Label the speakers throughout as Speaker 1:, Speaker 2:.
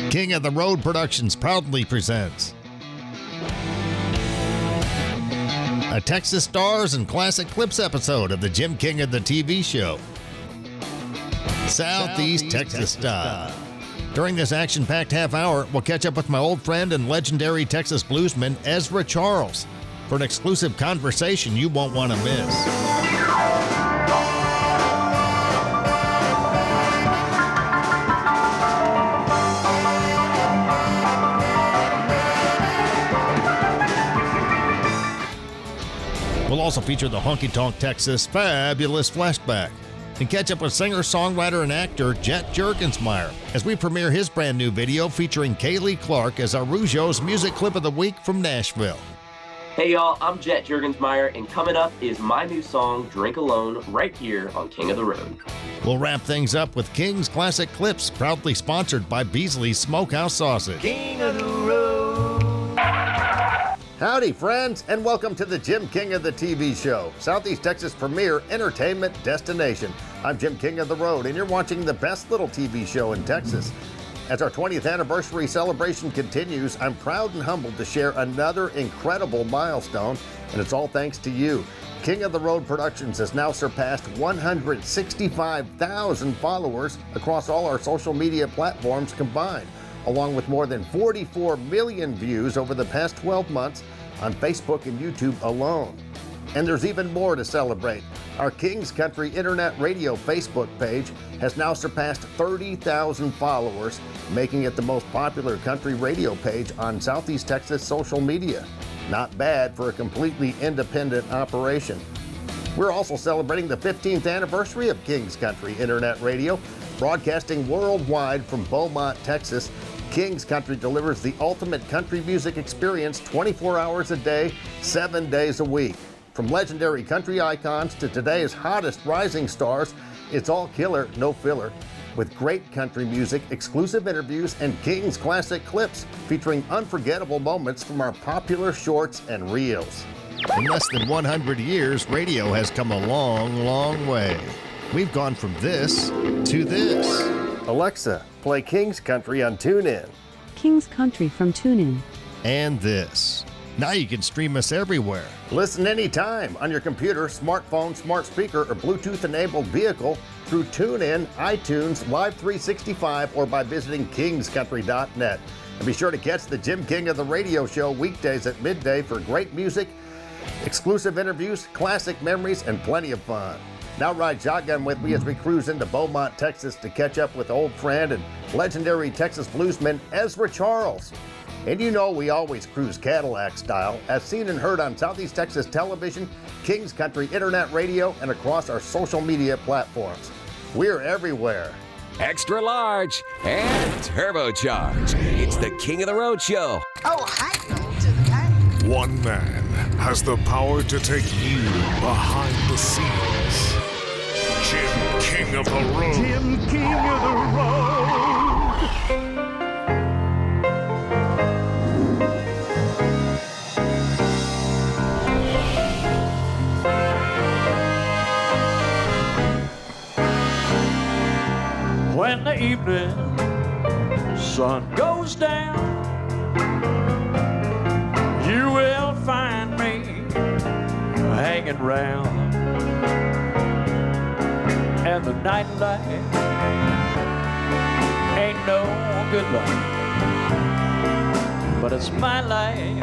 Speaker 1: King of the Road Productions proudly presents a Texas Stars and Classic Clips episode of the Jim King of the TV show, Southeast Texas Style. During this action-packed half hour, we'll catch up with my old friend and legendary Texas bluesman, Ezra Charles, for an exclusive conversation you won't want to miss. We'll also feature the Honky Tonk, Texas fabulous Flashback and catch up with singer, songwriter, and actor Jet Jurgensmeyer as we premiere his brand new video featuring Kayleigh Clark as our Rougeaux's music clip of the week from Nashville.
Speaker 2: Hey y'all, I'm Jet Jurgensmeyer, and coming up is my new song, Drink Alone, right here on King of the Road.
Speaker 1: We'll wrap things up with King's Classic Clips, proudly sponsored by Beasley's Smokehouse Sausage.
Speaker 3: King of the Road.
Speaker 1: Howdy, friends, and welcome to the Jim King of the TV show, Southeast Texas' premier entertainment destination. I'm Jim King of the Road, and you're watching the best little TV show in Texas. As our 20th anniversary celebration continues, I'm proud and humbled to share another incredible milestone, and it's all thanks to you. King of the Road Productions has now surpassed 165,000 followers across all our social media platforms combined, along with more than 44 million views over the past 12 months on Facebook and YouTube alone. And there's even more to celebrate. Our King's Country Internet Radio Facebook page has now surpassed 30,000 followers, making it the most popular country radio page on Southeast Texas social media. Not bad for a completely independent operation. We're also celebrating the 15th anniversary of King's Country Internet Radio, broadcasting worldwide from Beaumont, Texas. King's Country delivers the ultimate country music experience 24 hours a day, 7 days a week. From legendary country icons to today's hottest rising stars, it's all killer, no filler, with great country music, exclusive interviews, and King's Classic Clips featuring unforgettable moments from our popular shorts and reels. In less than 100 years, radio has come a long, long way. We've gone from this to this. Alexa, play King's Country on TuneIn.
Speaker 4: King's Country from TuneIn.
Speaker 1: And this. Now you can stream us everywhere. Listen anytime on your computer, smartphone, smart speaker, or Bluetooth-enabled vehicle through TuneIn, iTunes, Live 365, or by visiting kingscountry.net. And be sure to catch the Jim King of the Radio show weekdays at midday for great music, exclusive interviews, classic memories, and plenty of fun. Now ride shotgun with me as we cruise into Beaumont, Texas to catch up with old friend and legendary Texas bluesman Ezra Charles. And you know we always cruise Cadillac style, as seen and heard on Southeast Texas television, King's Country Internet Radio, and across our social media platforms. We're everywhere.
Speaker 3: Extra large and turbocharged. It's the King of the Road show.
Speaker 5: Oh, hi, to the back.
Speaker 6: One man has the power to take you behind the scenes. Jim King of the Road.
Speaker 7: Jim King of the Road. When the evening sun goes down, you will find me hanging round, and the nightlight ain't no good life, but it's my life.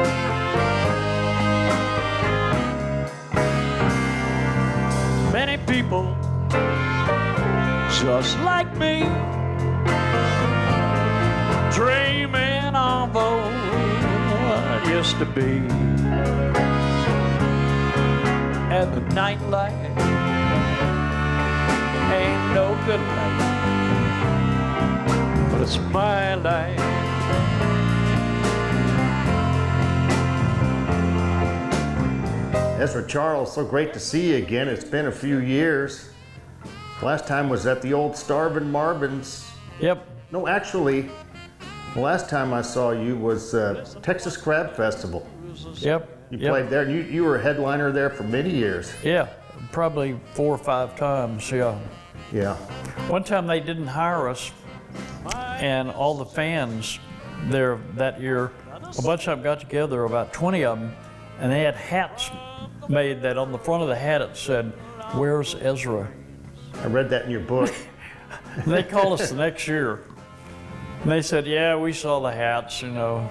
Speaker 7: Many people just like me, dreaming of what used to be, and the nightlight ain't no good life, but it's my life.
Speaker 1: Ezra Charles, so great to see you again. It's been a few years. Last time was at the old Starvin' Marvin's.
Speaker 7: Yep.
Speaker 1: No, actually, the last time I saw you was Texas Crab Festival.
Speaker 7: Yep.
Speaker 1: You played there. You were a headliner there for many years.
Speaker 7: Yeah, probably 4 or 5 times, yeah.
Speaker 1: Yeah.
Speaker 7: One time they didn't hire us and all the fans there that year, a bunch of them got together, about 20 of them, and they had hats made that on the front of the hat it said, "Where's Ezra?"
Speaker 1: I read that in your book.
Speaker 7: And they called us the next year. And they said, "Yeah, we saw the hats, you know."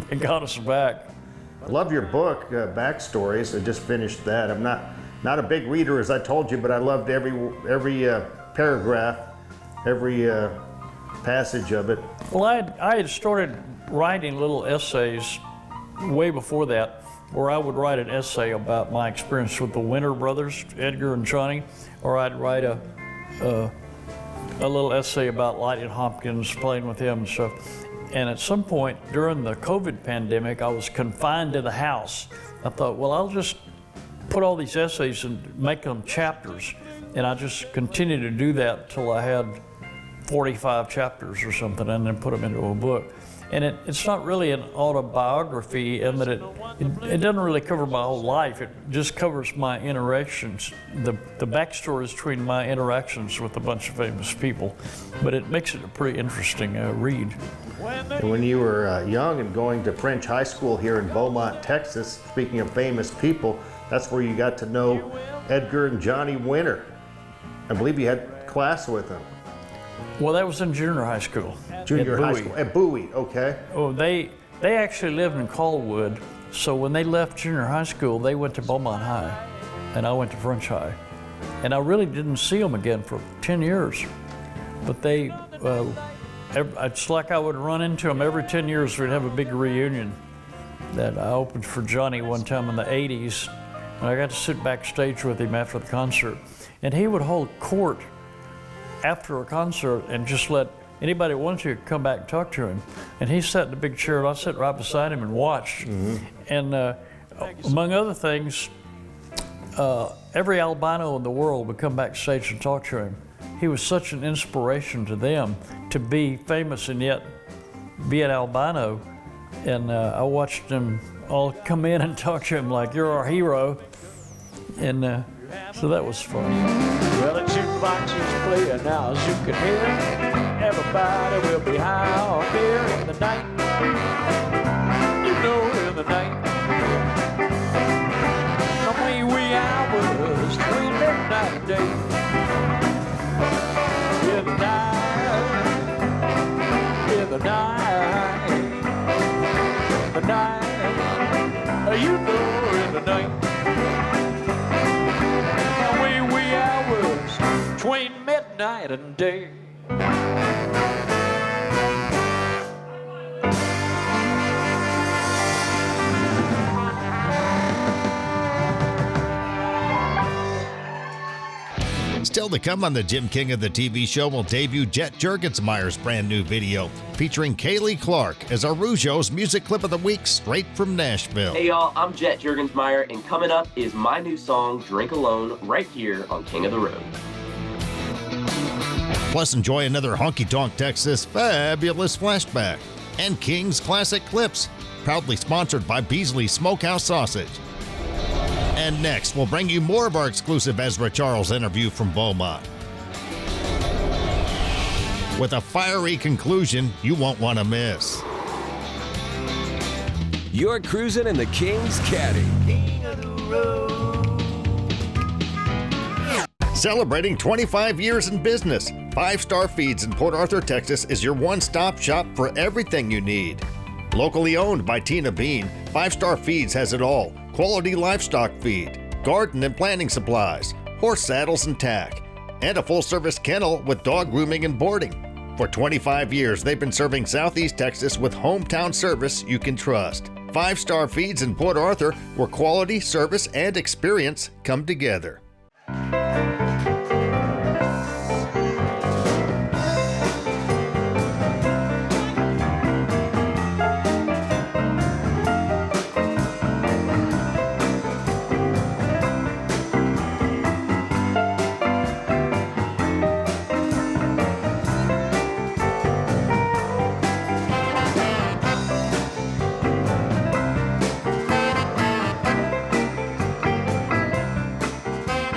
Speaker 7: They got us back.
Speaker 1: I love your book, Backstories. I just finished that. I'm not a big reader, as I told you, but I loved every paragraph, every passage of it.
Speaker 7: Well, I had started writing little essays way before that, where I would write an essay about my experience with the Winter brothers, Edgar and Johnny, or I'd write a little essay about Lightning Hopkins, playing with him and stuff. And at some point during the COVID pandemic, I was confined to the house. I thought, well, I'll just put all these essays and make them chapters. And I just continued to do that till I had 45 chapters or something, and then put them into a book. And it's not really an autobiography in that it doesn't really cover my whole life. It just covers my interactions, the backstories between my interactions with a bunch of famous people. But it makes it a pretty interesting read.
Speaker 1: When you were young and going to French high school here in Beaumont, Texas, speaking of famous people, that's where you got to know Edgar and Johnny Winter. I believe you had class with them.
Speaker 7: Well, that was in junior high school.
Speaker 1: Junior high school, at Bowie, okay.
Speaker 7: Oh, they actually lived in Colwood, so when they left junior high school, they went to Beaumont High, and I went to French High. And I really didn't see them again for 10 years. But they, it's like I would run into them every 10 years. We'd have a big reunion that I opened for Johnny one time in the 80s, and I got to sit backstage with him after the concert. And he would hold court after a concert and just let anybody that wanted to come back and talk to him. And he sat in a big chair, and I'd sit right beside him and watch. Mm-hmm. And among other things, every albino in the world would come backstage and talk to him. He was such an inspiration to them to be famous and yet be an albino. And I watched them all come in and talk to him like, "You're our hero." And so that was fun.
Speaker 8: Well, the jukebox is playing now, as you can hear. Everybody will be high on beer in the night. You know, in the night. Some wee hours between midnight and day. In the night, in the night, the night. You know, in the night. Between midnight and day.
Speaker 1: Still to come on the Jim King of the TV show will debut Jet Jurgensmeyer's brand new video featuring Kayleigh Clark as our Rougeaux's music clip of the week straight from Nashville.
Speaker 2: Hey y'all, I'm Jet Jurgensmeyer, and coming up is my new song, Drink Alone, right here on King of the Road.
Speaker 1: Plus, enjoy another Honky Tonk Texas fabulous flashback and King's Classic Clips, proudly sponsored by Beasley's Smokehouse Sausage. And next, we'll bring you more of our exclusive Ezra Charles interview from Beaumont. With a fiery conclusion you won't want to miss.
Speaker 3: You're cruising in the King's Caddy.
Speaker 8: King of the road.
Speaker 1: Celebrating 25 years in business, 5 Star Feeds in Port Arthur, Texas is your one-stop shop for everything you need. Locally owned by Tina Bean, 5 Star Feeds has it all. Quality livestock feed, garden and planting supplies, horse saddles and tack, and a full-service kennel with dog grooming and boarding. For 25 years, they've been serving Southeast Texas with hometown service you can trust. 5 Star Feeds in Port Arthur, where quality, service, and experience come together.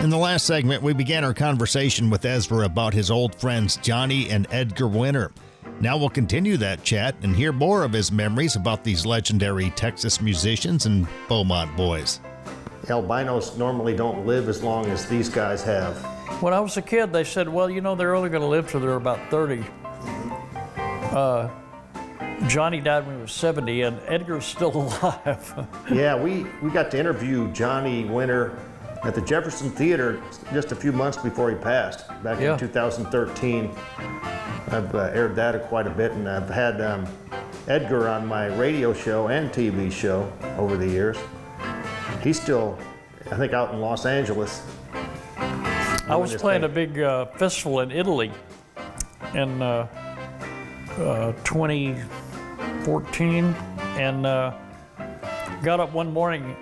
Speaker 1: In the last segment, we began our conversation with Ezra about his old friends Johnny and Edgar Winter.
Speaker 9: Now we'll continue that chat and hear more of his memories about these legendary Texas musicians and Beaumont boys.
Speaker 1: Albinos normally don't live as long as these guys have.
Speaker 7: When I was a kid, they said, well, you know, they're only going to live till they're about 30. Johnny died when he was 70, and Edgar's still alive.
Speaker 1: Yeah, we got to interview Johnny Winter at the Jefferson Theater just a few months before he passed, back in 2013. I've aired that quite a bit, and I've had Edgar on my radio show and TV show over the years. He's still, I think, out in Los Angeles.
Speaker 7: I was playing a big festival in Italy in 2014, and got up one morning.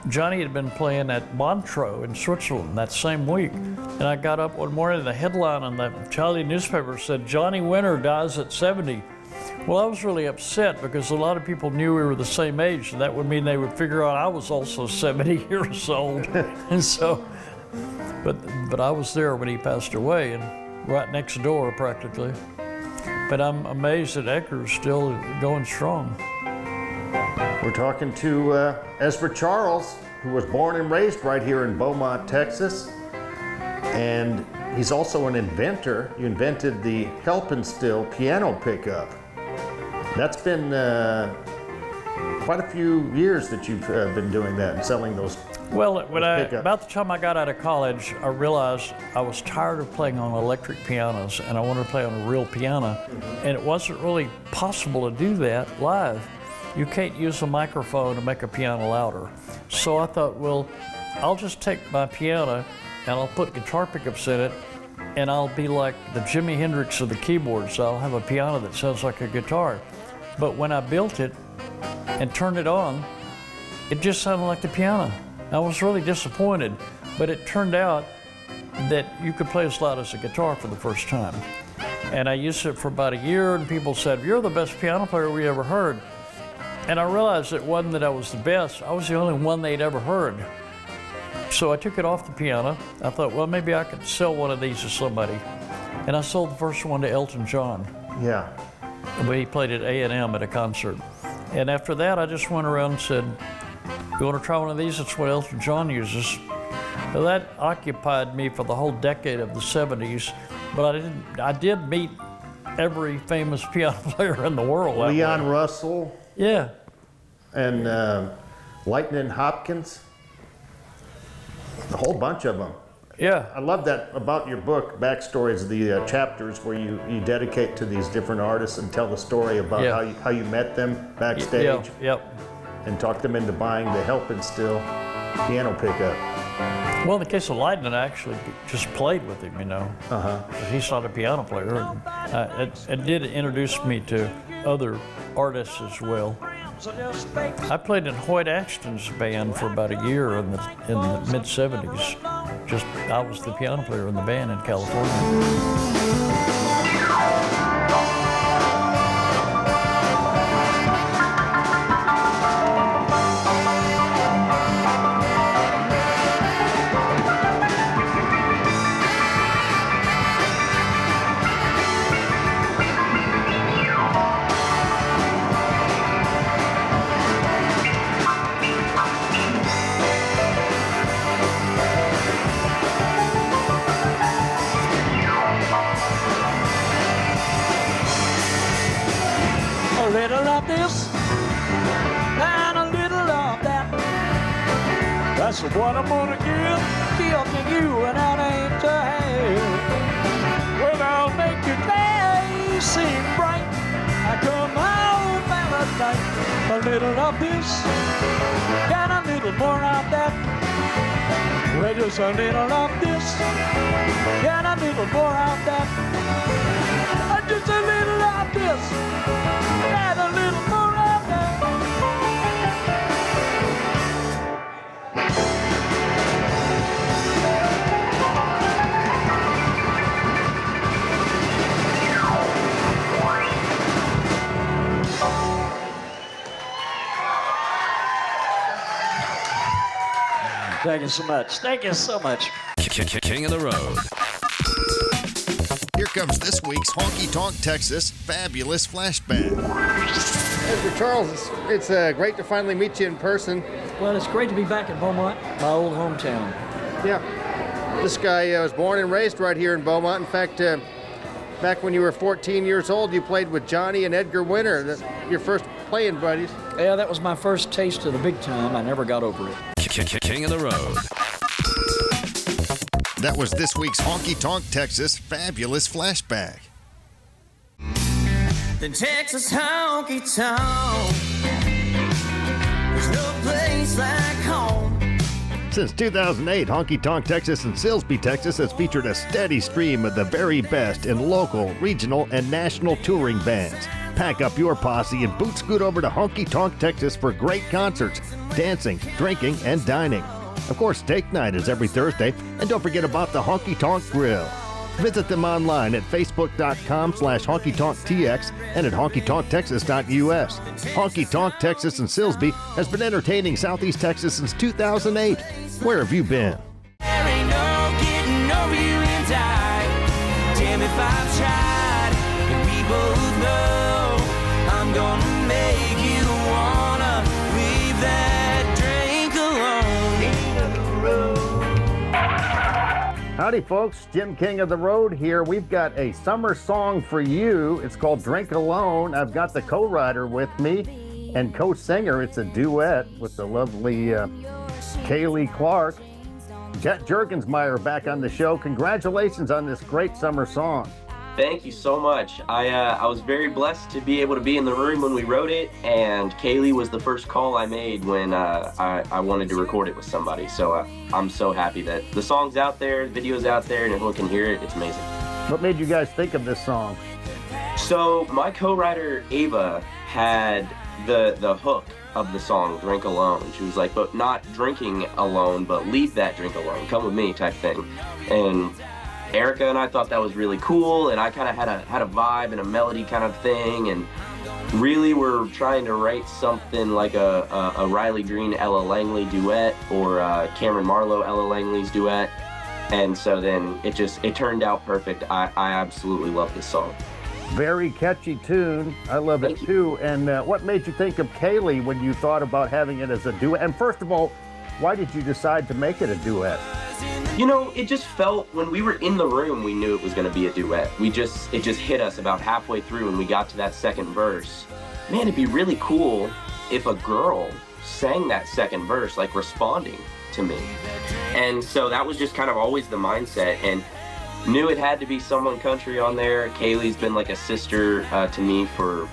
Speaker 7: Johnny had been playing at Montreux in Switzerland that same week. And I got up one morning and the headline on the Charlie newspaper said, Johnny Winter dies at 70. Well, I was really upset because a lot of people knew we were the same age, and that would mean they would figure out I was also 70 years old. And so, but I was there when he passed away, and right next door practically. But I'm amazed that Edgar's still going strong.
Speaker 1: We're talking to Ezra Charles, who was born and raised right here in Beaumont, Texas. And he's also an inventor. You invented the Helpin' Still piano pickup. That's been quite a few years that you've been doing that and selling those.
Speaker 7: Well, about the time I got out of college, I realized I was tired of playing on electric pianos and I wanted to play on a real piano. And it wasn't really possible to do that live. You can't use a microphone to make a piano louder. So I thought, well, I'll just take my piano and I'll put guitar pickups in it, and I'll be like the Jimi Hendrix of the keyboards. I'll have a piano that sounds like a guitar. But when I built it and turned it on, it just sounded like the piano. I was really disappointed, but it turned out that you could play as loud as a guitar for the first time. And I used it for about a year, and people said, you're the best piano player we ever heard. And I realized it wasn't that I was the best, I was the only one they'd ever heard. So I took it off the piano. I thought, well, maybe I could sell one of these to somebody. And I sold the first one to Elton John.
Speaker 1: Yeah.
Speaker 7: He played at A&M at a concert. And after that, I just went around and said, you want to try one of these? That's what Elton John uses. Well, that occupied me for the whole decade of the 70s, but I did meet every famous piano player in the world.
Speaker 1: Leon Russell.
Speaker 7: Yeah.
Speaker 1: And Lightning Hopkins. A whole bunch of them.
Speaker 7: Yeah.
Speaker 1: I love that about your book, backstories, the chapters where you dedicate to these different artists and tell the story about how you met them backstage.
Speaker 7: Yep.
Speaker 1: And talk them into buying the Helpin' Still piano pickup.
Speaker 7: Well, in the case of Lightning, I actually just played with him, you know. He's not a piano player. It did introduce me to other artists as well. I played in Hoyt Axton's band for about a year in the mid-70s. I was the piano player in the band in California.
Speaker 8: That's what I'm gonna give to you, and that ain't to have. Well, I'll make your day seem bright. I come home at night. A little of this, and a little more of that. Well, just a little of this, and a little more of that. Just a little of this, and a little more of that. Thank you so much. Thank you so much.
Speaker 3: King of the Road.
Speaker 9: Here comes this week's Honky Tonk, Texas Fabulous Flashback.
Speaker 1: Ezra Charles, it's great to finally meet you in person.
Speaker 7: Well, it's great to be back in Beaumont, my old hometown.
Speaker 1: Yeah. This guy was born and raised right here in Beaumont. In fact, back when you were 14 years old, you played with Johnny and Edgar Winter, your first playing buddies.
Speaker 7: Yeah, that was my first taste of the big time. I never got over it.
Speaker 3: King of the Road.
Speaker 9: That was this week's Honky Tonk, Texas Fabulous Flashback.
Speaker 10: The Texas honky tonk. There's no place like home.
Speaker 1: Since 2008, Honky Tonk Texas and Silsbee, Texas has featured a steady stream of the very best in local, regional, and national touring bands. Pack up your posse and boot scoot over to Honky Tonk Texas for great concerts, dancing, drinking, and dining. Of course, steak night is every Thursday, and don't forget about the Honky Tonk Grill. Visit them online at facebook.com/honkytonktx and at honkytonktexas.us. Honky Tonk Texas and Silsbee has been entertaining Southeast Texas since 2008. Where have you been?
Speaker 10: There ain't no getting over you and I. Damn if I've tried. And we both know I'm gonna make you wanna leave that drink alone.
Speaker 1: Howdy, folks. Jim King of the Road here. We've got a summer song for you. It's called Drink Alone. I've got the co-writer with me and co-singer. It's a duet with the lovely Kayleigh Clark. Jet Jurgensmeyer back on the show. Congratulations on this great summer song.
Speaker 2: Thank you so much. I was very blessed to be able to be in the room when we wrote it, and Kayleigh was the first call I made when I wanted to record it with somebody. So I'm so happy that the song's out there, the video's out there, and everyone can hear it. It's amazing.
Speaker 1: What made you guys think of this song?
Speaker 2: So my co-writer Ava had the hook of the song Drink Alone. She was like, but not drinking alone, but leave that drink alone, come with me type thing. And Erica and I thought that was really cool, and I kind of had a vibe and a melody kind of thing, and really we're trying to write something like a Riley Green, Ella Langley duet, or Cameron Marlowe, Ella Langley's duet, and so then it turned out perfect. I absolutely love this song.
Speaker 1: Very catchy tune. I love it too. And what made you think of Kayleigh when you thought about having it as a duet? And first of all, why did you decide to make it a duet?
Speaker 2: You know, it just felt, when we were in the room, we knew it was going to be a duet. It just hit us about halfway through when we got to that second verse. Man, it'd be really cool if a girl sang that second verse, like responding to me. And so that was just kind of always the mindset, and knew it had to be someone country on there. Kayleigh's been like a sister to me for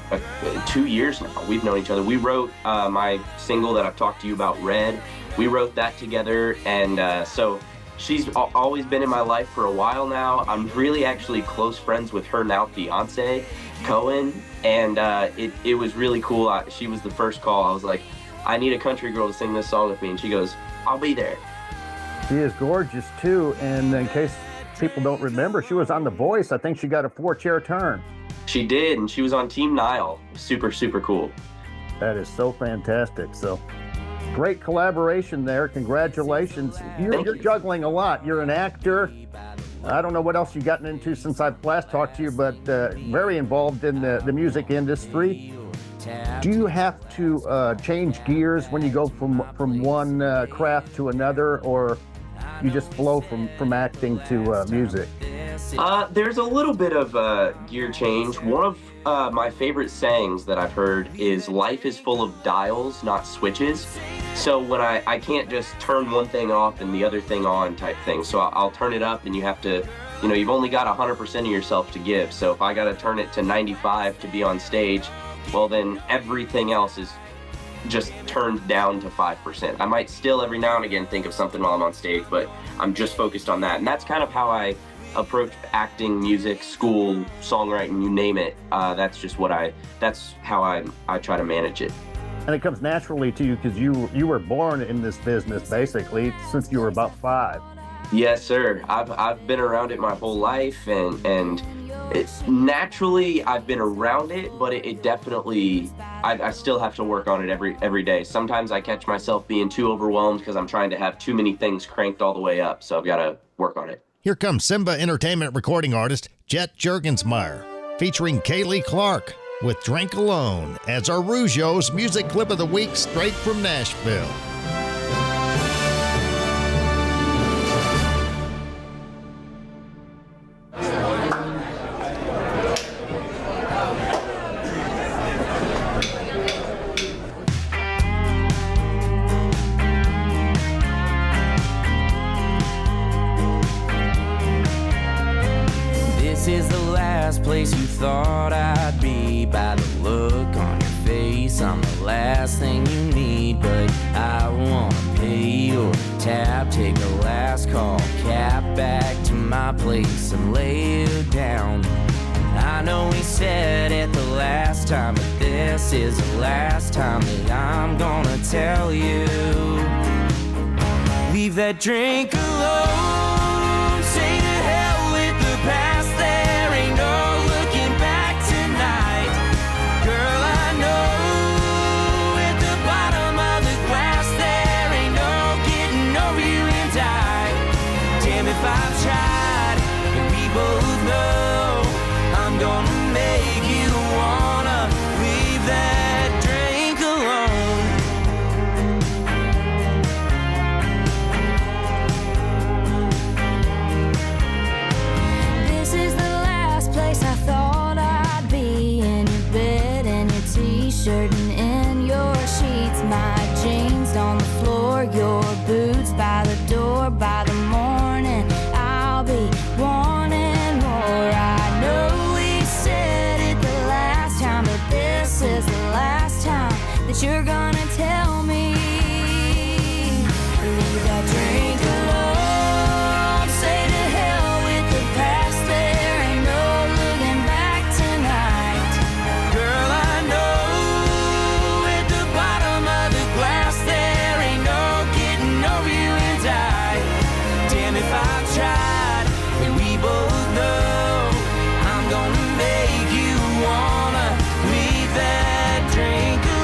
Speaker 2: 2 years now. We've known each other. We wrote my single that I've talked to you about, Red. We wrote that together, and so she's always been in my life for a while now. I'm really actually close friends with her now fiance, Cohen, and it was really cool. She was the first call. I was like, I need a country girl to sing this song with me, and she goes, I'll be there.
Speaker 1: She is gorgeous too, and in case people don't remember, she was on The Voice. I think she got a 4-chair turn.
Speaker 2: She did, and she was on Team Nile. Super, super cool.
Speaker 1: That is so fantastic. So great collaboration there. Congratulations. You're juggling a lot. You're an actor. I don't know what else you've gotten into since I've last talked to you, but very involved in the music industry. Do you have to change gears when you go from one craft to another, or you just flow from acting to music?
Speaker 2: There's a little bit of gear change. One of my favorite sayings that I've heard is, life is full of dials, not switches. So when I can't just turn one thing off and the other thing on type thing. So I'll turn it up, and you have to, you've only got 100% of yourself to give. So if I got to turn it to 95 to be on stage, well then everything else is just turned down to 5%. I might still every now and again think of something while I'm on stage, but I'm just focused on that. And that's kind of how I approach acting, music, school, songwriting, you name it. That's how I try to manage it.
Speaker 1: And it comes naturally to you because you were born in this business basically since you were about 5.
Speaker 2: Yes, sir. I've been around it my whole life, and it's naturally I've been around it, but it definitely I still have to work on it every day. Sometimes I catch myself being too overwhelmed because I'm trying to have too many things cranked all the way up, so I've got to work on it.
Speaker 9: Here comes Simba Entertainment recording artist Jet Jurgensmeyer, featuring Kayleigh Clark with Drink Alone as our Rougeaux's music clip of the week straight from Nashville.
Speaker 10: This is the last place you thought I'd be. By the look on your face, I'm the last thing you need. But I wanna pay your tab, take a last call, cap back to my place and lay you down. I know we said it the last time, but this is the last time that I'm gonna tell you. Leave that drink alone, say to hell with the past. There ain't no looking back tonight. Girl, I know at the bottom of the glass there ain't no getting over you and I. Damn if I've tried, and we both know I'm gonna make you wanna leave that drink alone. This is the last place I thought I'd be. In your bed, in your t-shirt, and in your sheets. My jeans on the floor, your boots by the door. By the morning, I'll be wanting more. I know we said it the last time, but this is the last time that you're gonna tell me. Leave that drink alone, say to hell with the past. There ain't no looking back tonight. Girl, I know at the bottom of the glass there ain't no getting over you and I. Damn if I've tried, and we both know I'm gonna make you wanna leave that drink alone.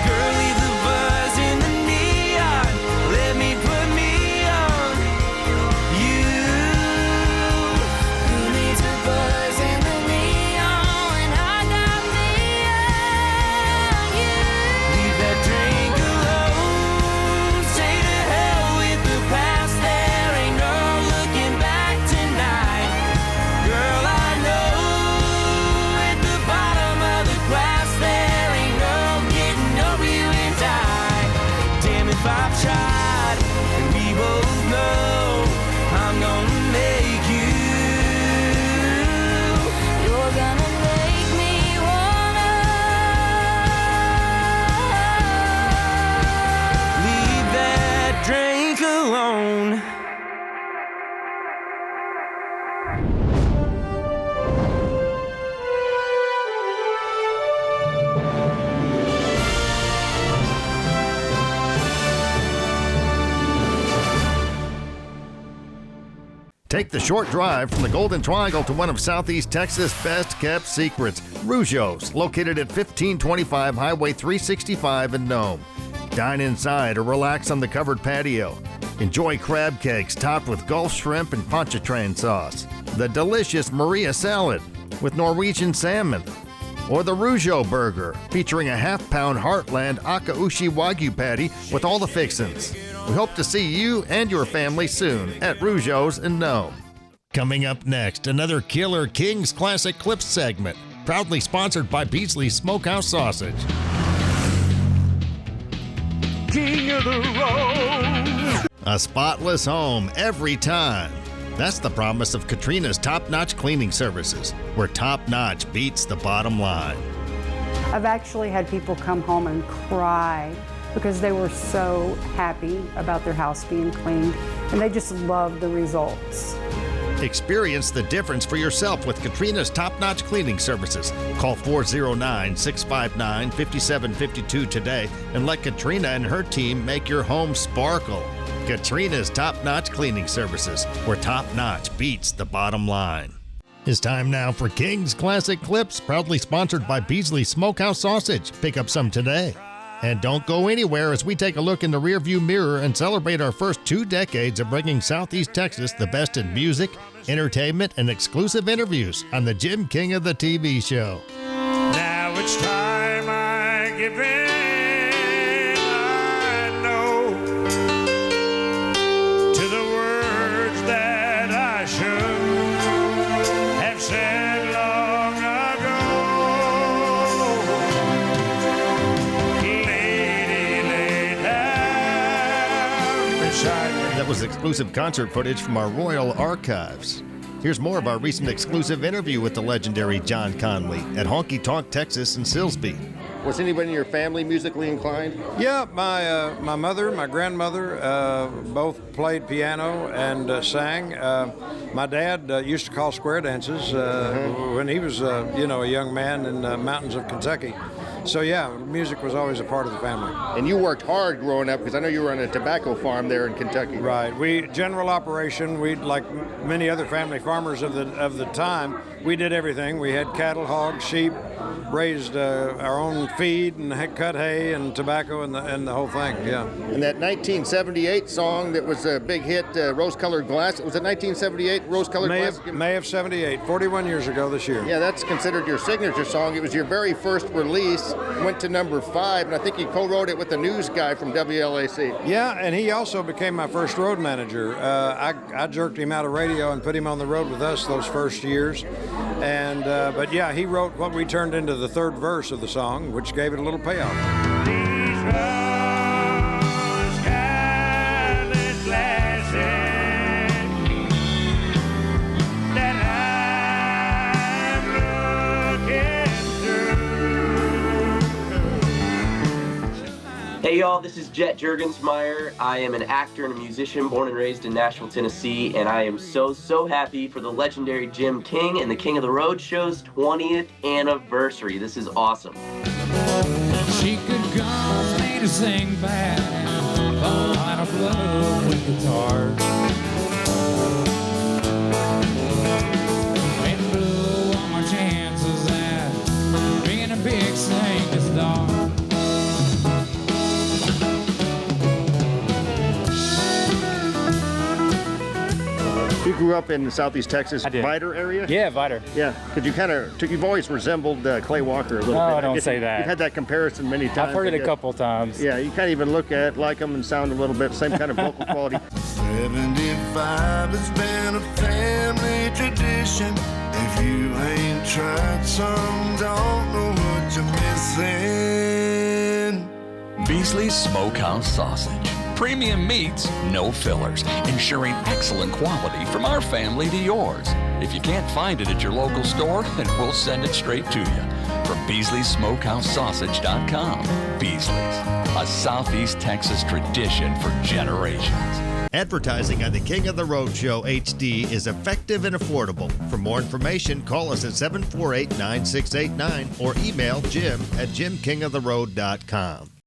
Speaker 10: Girl, leave the buzz in the neon, let me put me on you. Who needs a buzz in the neon when I got me on you? Leave that drink alone, say to hell with the past. There ain't no looking back tonight. Girl, I know at the bottom of the glass there ain't no getting over you and I. Damn if I've tried, and we both know I'm gonna make you. You're gonna make me wanna leave that drink alone.
Speaker 1: Take the short drive from the Golden Triangle to one of Southeast Texas' best-kept secrets, Rougeaux's, located at 1525 Highway 365 in Nome. Dine inside or relax on the covered patio. Enjoy crab cakes topped with Gulf shrimp and pontchartrain sauce. The delicious Maria salad with Norwegian salmon. Or the Rougeaux burger, featuring a half-pound Heartland Akaushi Wagyu patty with all the fixins. We hope to see you and your family soon at Rougeaux's in Nome.
Speaker 9: Coming up next, another killer King's Classic Clips segment, proudly sponsored by Beasley's Smokehouse Sausage.
Speaker 8: King of the road.
Speaker 9: A spotless home every time. That's the promise of Katrina's top-notch cleaning services, where top-notch beats the bottom line.
Speaker 11: I've actually had people come home and cry because they were so happy about their house being cleaned, and they just love the results.
Speaker 9: Experience the difference for yourself with Katrina's top-notch cleaning services. Call 409-659-5752 today and let Katrina and her team make your home sparkle. Katrina's top-notch cleaning services, where top-notch beats the bottom line. It's time now for King's Classic Clips, proudly sponsored by Beasley Smokehouse Sausage. Pick up some today. And don't go anywhere as we take a look in the rearview mirror and celebrate our first 2 decades of bringing Southeast Texas the best in music, entertainment, and exclusive interviews on the Jim King of the TV show.
Speaker 6: Now it's time I give in, I know, to the words that I should have said long ago. Lady, lay down beside me.
Speaker 9: That was exclusive concert footage from our Royal Archives. Here's more of our recent exclusive interview with the legendary John Conley at Honky Tonk, Texas in Silsbee.
Speaker 1: Was anybody in your family musically inclined?
Speaker 12: Yeah, my mother, my grandmother, both played piano and sang. My dad used to call square dances when he was, a young man in the mountains of Kentucky. So yeah, music was always a part of the family.
Speaker 1: And you worked hard growing up, because I know you were on a tobacco farm there in Kentucky.
Speaker 12: Right. We general operation. We, like many other family farmers of the time, we did everything. We had cattle, hogs, sheep, raised our own feed, and cut hay and tobacco and the whole thing. Yeah.
Speaker 1: And that 1978 song that was a big hit, Rose-Colored Glass. Was it 1978, Rose-Colored Glass?
Speaker 12: May of 78, 41 years ago this year.
Speaker 1: Yeah, that's considered your signature song. It was your very first release. Went to number 5, and I think you co-wrote it with the news guy from WLAC.
Speaker 12: Yeah, and he also became my first road manager. I jerked him out of radio and put him on the road with us those first years. And but yeah, he wrote what we turned into the third verse of the song, which gave it a little payoff.
Speaker 6: These rose-colored glasses that I'm looking through.
Speaker 2: Hey y'all, this is Jet Jurgensmeyer. I am an actor and a musician born and raised in Nashville, Tennessee, and I am so happy for the legendary Jim King and the King of the Road show's 20th anniversary. This is awesome.
Speaker 10: She could cause me to sing bad and fall out of love with guitars. And blew all my chances at being a big singing star.
Speaker 1: You grew up in Southeast Texas, Vidor area?
Speaker 13: Yeah, Vidor.
Speaker 1: Yeah, because you've always resembled Clay Walker a little bit.
Speaker 13: No, don't say that.
Speaker 1: You've had that comparison many times.
Speaker 13: I've heard it a couple times.
Speaker 1: Yeah, you can't even look like him and sound a little bit, same kind of vocal quality.
Speaker 6: 75 has been a family tradition. If you ain't tried some, don't know what you're missing.
Speaker 14: Beasley's Smokehouse Sausage. Premium meats, no fillers, ensuring excellent quality from our family to yours. If you can't find it at your local store, then we'll send it straight to you. From BeasleySmokehouseSausage.com. Beasley's, a Southeast Texas tradition for generations.
Speaker 9: Advertising on the King of the Road Show HD is effective and affordable. For more information, call us at 748-9689 or email Jim at JimKingoftheRoad.com.